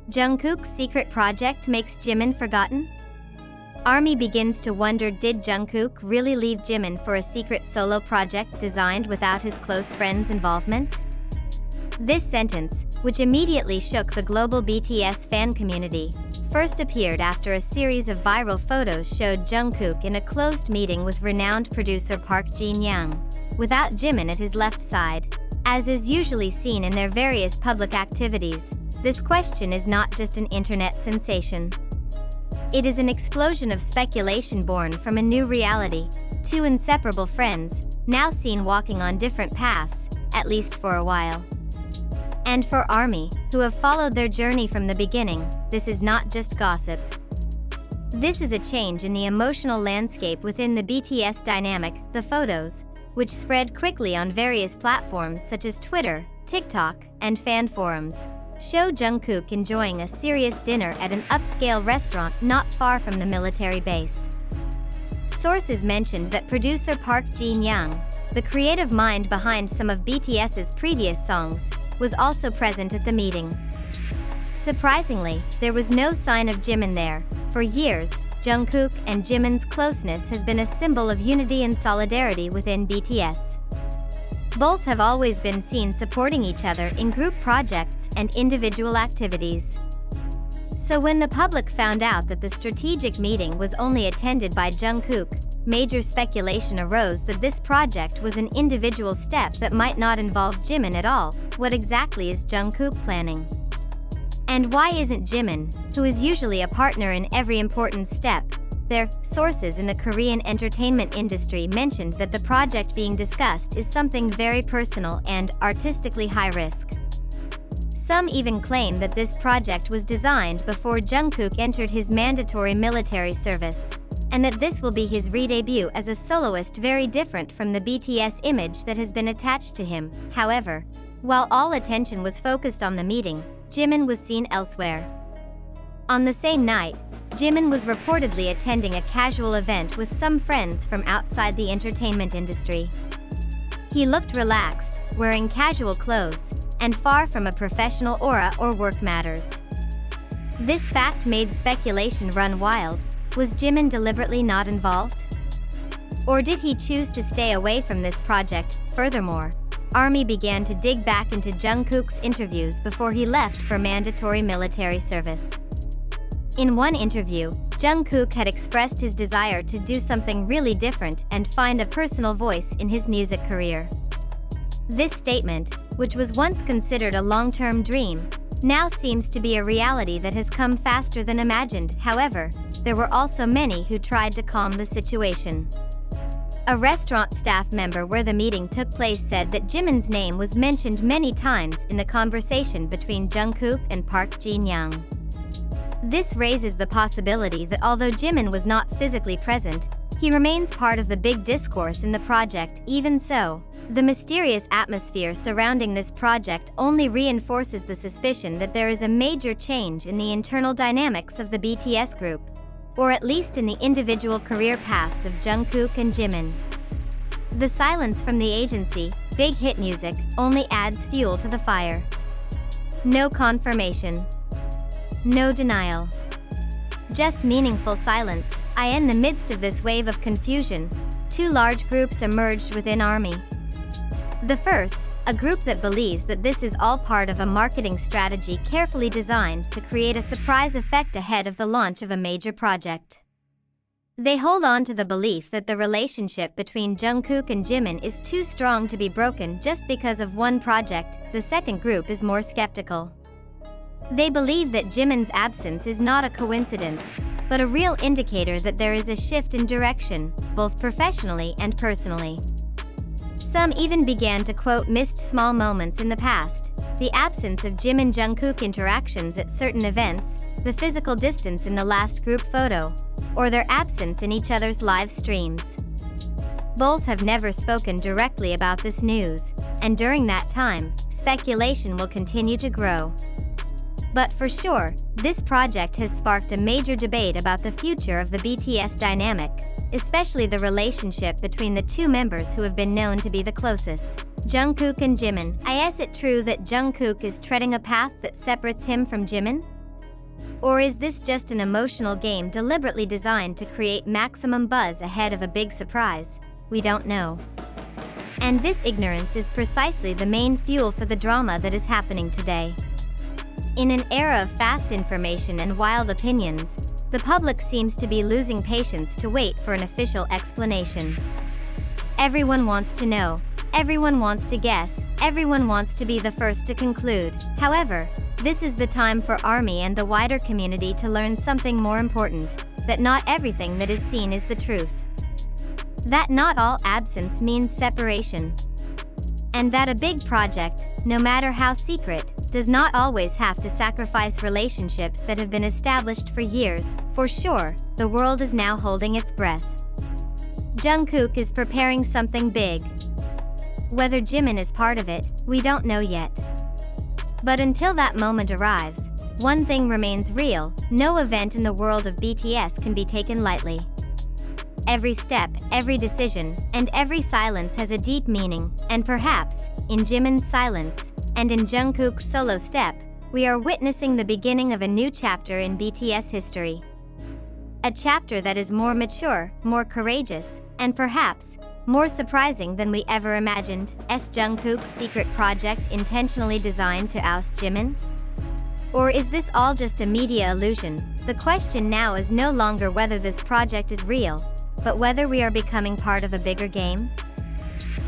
Jungkook's secret project makes Jimin forgotten? ARMY begins to wonder, did Jungkook really leave Jimin for a secret solo project designed without his close friends' involvement? This sentence, which immediately shook the global BTS fan community, first appeared after a series of viral photos showed Jungkook in a closed meeting with renowned producer Park Jin-young, without Jimin at his left side. As is usually seen in their various public activities, this question is not just an internet sensation. It is an explosion of speculation born from a new reality: two inseparable friends, now seen walking on different paths, at least for a while. And for ARMY, who have followed their journey from the beginning, this is not just gossip. This is a change in the emotional landscape within the BTS dynamic. The photos, which spread quickly on various platforms such as Twitter, TikTok, and fan forums, show Jungkook enjoying a serious dinner at an upscale restaurant not far from the military base. Sources mentioned that producer Park Jin-young, the creative mind behind some of BTS's previous songs, was also present at the meeting. Surprisingly, there was no sign of Jimin there. For years, Jungkook and Jimin's closeness has been a symbol of unity and solidarity within BTS. Both have always been seen supporting each other in group projects and individual activities. So when the public found out that the strategic meeting was only attended by Jungkook, major speculation arose that this project was an individual step that might not involve Jimin at all. What exactly is Jungkook planning? And why isn't Jimin, who is usually a partner in every important step, there? Sources in the Korean entertainment industry mentioned that the project being discussed is something very personal and artistically high risk. Some even claim that this project was designed before Jungkook entered his mandatory military service, and that this will be his re-debut as a soloist, very different from the BTS image that has been attached to him. However, while all attention was focused on the meeting, Jimin was seen elsewhere. On the same night, Jimin was reportedly attending a casual event with some friends from outside the entertainment industry. He looked relaxed, wearing casual clothes, and far from a professional aura or work matters. This fact made speculation run wild. Was Jimin deliberately not involved? Or did he choose to stay away from this project? Furthermore, ARMY began to dig back into Jungkook's interviews before he left for mandatory military service. In one interview, Jungkook had expressed his desire to do something really different and find a personal voice in his music career. This statement, which was once considered a long-term dream, now seems to be a reality that has come faster than imagined. However, there were also many who tried to calm the situation. A restaurant staff member where the meeting took place said that Jimin's name was mentioned many times in the conversation between Jungkook and Park Jin-young. This raises the possibility that although Jimin was not physically present, he remains part of the big discourse in the project. Even so, the mysterious atmosphere surrounding this project only reinforces the suspicion that there is a major change in the internal dynamics of the BTS group, or at least in the individual career paths of Jungkook and Jimin. The silence from the agency, Big Hit Music, only adds fuel to the fire. No confirmation. No denial. Just meaningful silence. In the midst of this wave of confusion, two large groups emerged within ARMY. The first, a group that believes that this is all part of a marketing strategy carefully designed to create a surprise effect ahead of the launch of a major project. They hold on to the belief that the relationship between Jungkook and Jimin is too strong to be broken just because of one project. The second group is more skeptical. They believe that Jimin's absence is not a coincidence, but a real indicator that there is a shift in direction, both professionally and personally. Some even began to quote missed small moments in the past, the absence of Jimin-Jungkook interactions at certain events, the physical distance in the last group photo, or their absence in each other's live streams. Both have never spoken directly about this news, and during that time, speculation will continue to grow. But for sure, this project has sparked a major debate about the future of the BTS dynamic, especially the relationship between the two members who have been known to be the closest, Jungkook and Jimin. Is it true that Jungkook is treading a path that separates him from Jimin? Or is this just an emotional game deliberately designed to create maximum buzz ahead of a big surprise? We don't know. And this ignorance is precisely the main fuel for the drama that is happening today. In an era of fast information and wild opinions, the public seems to be losing patience to wait for an official explanation. Everyone wants to know, everyone wants to guess, everyone wants to be the first to conclude. However, this is the time for ARMY and the wider community to learn something more important, that not everything that is seen is the truth. That not all absence means separation. And that a big project, no matter how secret, does not always have to sacrifice relationships that have been established for years. For sure, the world is now holding its breath. Jungkook is preparing something big. Whether Jimin is part of it, we don't know yet. But until that moment arrives, one thing remains real: no event in the world of BTS can be taken lightly. Every step, every decision, and every silence has a deep meaning, and perhaps, in Jimin's silence, and in Jungkook's solo step, we are witnessing the beginning of a new chapter in BTS history. A chapter that is more mature, more courageous, and perhaps, more surprising than we ever imagined. Jungkook's secret project intentionally designed to oust Jimin? Or is this all just a media illusion? The question now is no longer whether this project is real, but whether we are becoming part of a bigger game.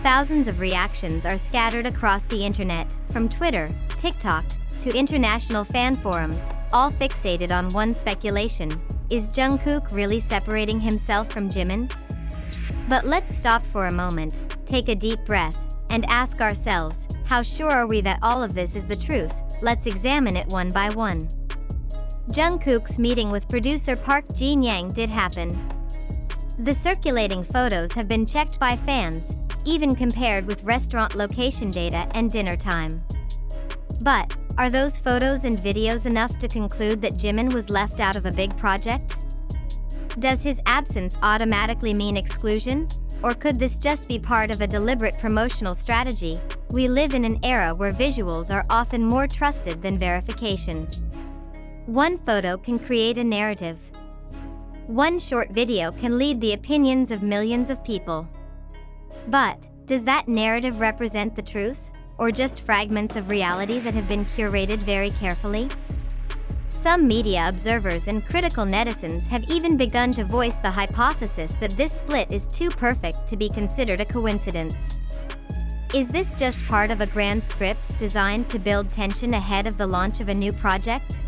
Thousands of reactions are scattered across the internet, from Twitter, TikTok, to international fan forums, all fixated on one speculation: is Jungkook really separating himself from Jimin? But let's stop for a moment, take a deep breath, and ask ourselves, how sure are we that all of this is the truth? Let's examine it one by one. Jungkook's meeting with producer Park Jin-young did happen. The circulating photos have been checked by fans, even compared with restaurant location data and dinner time. But, are those photos and videos enough to conclude that Jimin was left out of a big project? Does his absence automatically mean exclusion? Or could this just be part of a deliberate promotional strategy? We live in an era where visuals are often more trusted than verification. One photo can create a narrative. One short video can lead the opinions of millions of people. But, does that narrative represent the truth, or just fragments of reality that have been curated very carefully? Some media observers and critical netizens have even begun to voice the hypothesis that this split is too perfect to be considered a coincidence. Is this just part of a grand script designed to build tension ahead of the launch of a new project?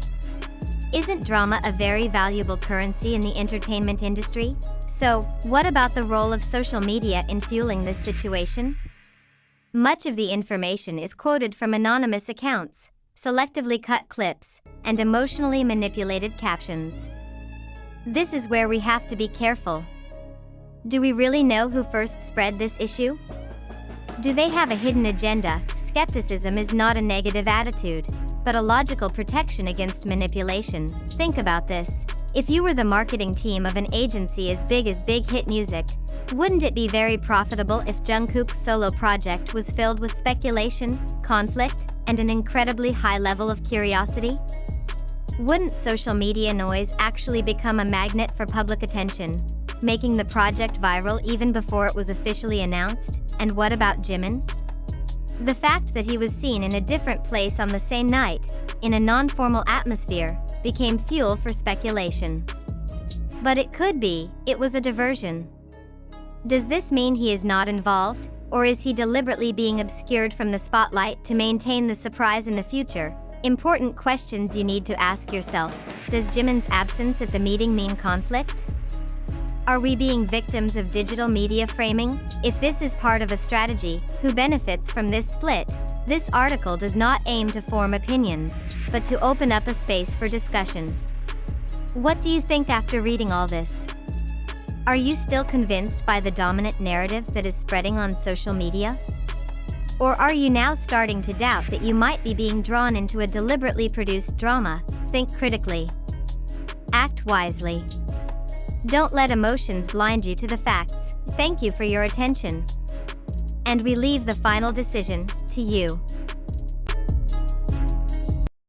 Isn't drama a very valuable currency in the entertainment industry? So, what about the role of social media in fueling this situation? Much of the information is quoted from anonymous accounts, selectively cut clips, and emotionally manipulated captions. This is where we have to be careful. Do we really know who first spread this issue? Do they have a hidden agenda? Skepticism is not a negative attitude, but a logical protection against manipulation. Think about this. If you were the marketing team of an agency as Big Hit Music, wouldn't it be very profitable if Jungkook's solo project was filled with speculation, conflict, and an incredibly high level of curiosity? Wouldn't social media noise actually become a magnet for public attention, making the project viral even before it was officially announced? And what about Jimin? The fact that he was seen in a different place on the same night, in a non-formal atmosphere, became fuel for speculation. But it was a diversion. Does this mean he is not involved, or is he deliberately being obscured from the spotlight to maintain the surprise in the future? Important questions you need to ask yourself. Does Jimin's absence at the meeting mean conflict? Are we being victims of digital media framing? If this is part of a strategy, who benefits from this split? This article does not aim to form opinions, but to open up a space for discussion. What do you think after reading all this? Are you still convinced by the dominant narrative that is spreading on social media? Or are you now starting to doubt that you might be being drawn into a deliberately produced drama? Think critically. Act wisely. Don't let emotions blind you to the facts. Thank you for your attention. And we leave the final decision to you.